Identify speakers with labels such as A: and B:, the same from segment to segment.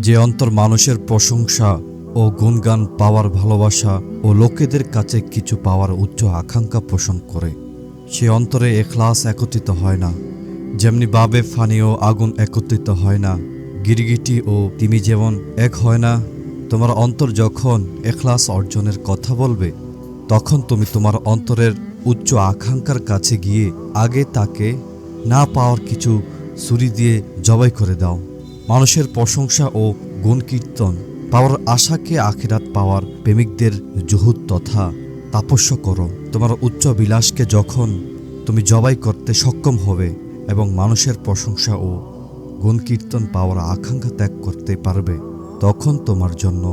A: যে অন্তর মানুষের প্রশংসা ও গুণগান পাওয়ার ভালোবাসা ও লোকেদের কাছে কিছু পাওয়ার উচ্চ আকাঙ্ক্ষা পোষণ করে, সে অন্তরে এখলাস একত্রিত হয় না। যেমনি ভাবে ফানি ও আগুন একত্রিত হয় না, গিরগিটি ও তিমি যেমন এক হয় না। তোমার অন্তর যখন এখলাস অর্জনের কথা বলবে, তখন তুমি তোমার অন্তরের উচ্চ আকাঙ্ক্ষার কাছে গিয়ে আগে তাকে না পাওয়ার কিছু ছুরি দিয়ে জবাই করে দাও। মানুষের প্রশংসা ও গুণকীর্তন পাওয়ার আশাকে আখিরাত পাওয়ার প্রেমিকদের জুহুদ তথা তাপস্য করো। তোমার উচ্চ বিলাসকে যখন তুমি জবাই করতে সক্ষম হবে এবং মানুষের প্রশংসা ও গুণকীর্তন পাওয়ার আকাঙ্ক্ষা ত্যাগ করতে পারবে, তখন তোমার জন্য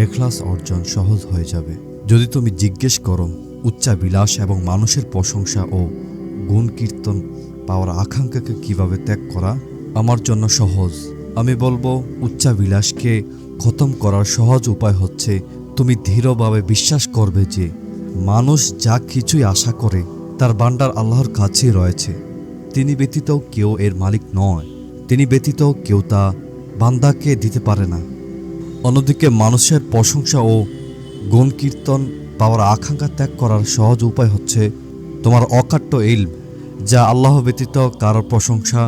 A: এখলাস অর্জন সহজ হয়ে যাবে। যদি তুমি জিজ্ঞেস করো উচ্চাবিলাস এবং মানুষের প্রশংসা ও গুণকীর্তন পাওয়ার আকাঙ্ক্ষাকে কিভাবে ত্যাগ করা আমার জন্য সহজ, আমি বলবো উচ্চাবিলাসকে খতম করার সহজ উপায় হচ্ছে তুমি দৃঢ়ভাবে বিশ্বাস করবে যে মানুষ যা কিছুই আশা করে তার ভান্ডার আল্লাহর কাছেই রয়েছে। তিনি ব্যতীত কেউ এর মালিক নয়, তিনি ব্যতীত কেউ তা বান্দাকে দিতে পারে না। অন্যদিকে মানুষের প্রশংসা ও গুণকীর্তন পাওয়ার আকাঙ্ক্ষা ত্যাগ করার সহজ উপায় হচ্ছে তোমার অকাট্য ইলম, যা আল্লাহ ব্যতীত কারোর প্রশংসা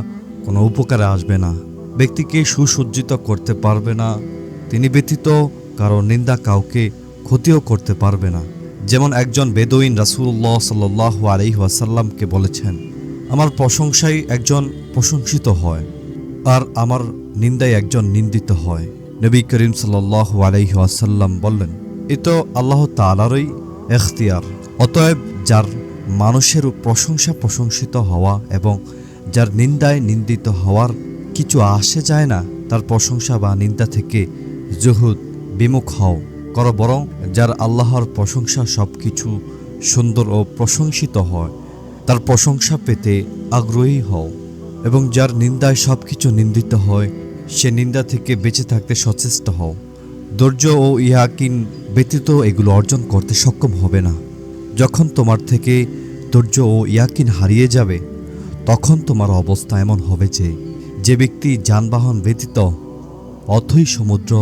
A: কোনো উপকারে আসবে না, ব্যক্তিকে সুসজ্জিত করতে পারবে না। তিনি ব্যতীত কারো নিন্দা কাউকে ক্ষতিও করতে পারবে না। যেমন একজন বেদুইন রাসূলুল্লাহ সাল্লাল্লাহু আলাইহি ওয়াসাল্লামকে বলেছেন, আমার প্রশংসায় একজন প্রশংসিত হয় আর আমার নিন্দায় একজন নিন্দিত হয়। নবী করিম সাল্লাল্লাহু আলাইহি ওয়াসাল্লাম বললেন, এ তো আল্লাহ তাআলারই এখতিয়ার। অতএব যার মানুষের প্রশংসা প্রশংসিত হওয়া এবং যার নিন্দায় নিন্দিত হওয়ার কিছু আসে যায় না, তার প্রশংসা বা নিন্দা থেকে জুহুদ বিমুখ হও করো, বরং যার আল্লাহর প্রশংসা সব কিছু সুন্দর ও প্রশংসিত হয় তার প্রশংসা পেতে আগ্রহী হও, এবং যার নিন্দায় সব কিছু নিন্দিত হয় সে নিন্দা থেকে বেঁচে থাকতে সচেষ্ট হও। ধৈর্য ও ইয়াকিন ব্যতীত এগুলো অর্জন করতে সক্ষম হবে না। যখন তোমার থেকে ধৈর্য ও ইয়াকিন হারিয়ে যাবে, তখন তোমার অবস্থা এমন হবে যে ব্যক্তি যানবাহন ব্যতীত অথই সমুদ্র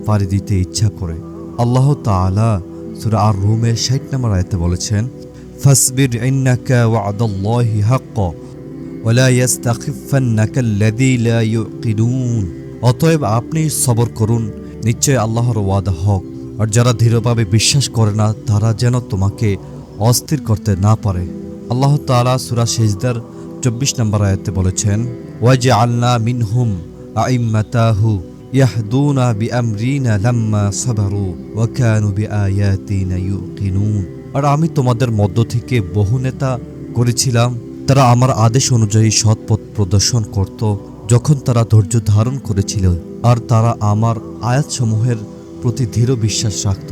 A: পাড়ি দিতে ইচ্ছা করে। আল্লাহ তাআলা সূরা আর-রুমের ৬০ নম্বর আয়াতে বলেছেন, ফাসবির ইন্নাকা ওয়া'দাল্লাহি হাক্কা ওয়া লা ইস্তাখিফান্নাকাল্লাযী লা ইউকিনুন। অতএব আপনি সবর করুন, নিশ্চয় আল্লাহর ওয়াদা হক, আর যারা দৃঢ়ভাবে বিশ্বাস করে না তারা যেন তোমাকে অস্থির করতে না পারে। আল্লাহ তাআলা সূরা সিজদার ২৪ নম্বর আয়াতে বলেছেন, ওয়াজআলনা মিনহুম আইম্মাতাহু ইয়াহদুনা বিআমরিনা লাম্মা সাবারু ওয়া কানু বিআয়াতিনা ইউকিনুন। আর আমি তোমাদের মধ্য থেকে বহু নেতা করেছিলাম, তারা আমার আদেশ অনুযায়ী সৎ পথ প্রদর্শন করত যখন তারা ধৈর্য ধারণ করেছিল, আর তারা আমার আয়াতসমূহের প্রতি দৃঢ় বিশ্বাস রাখত।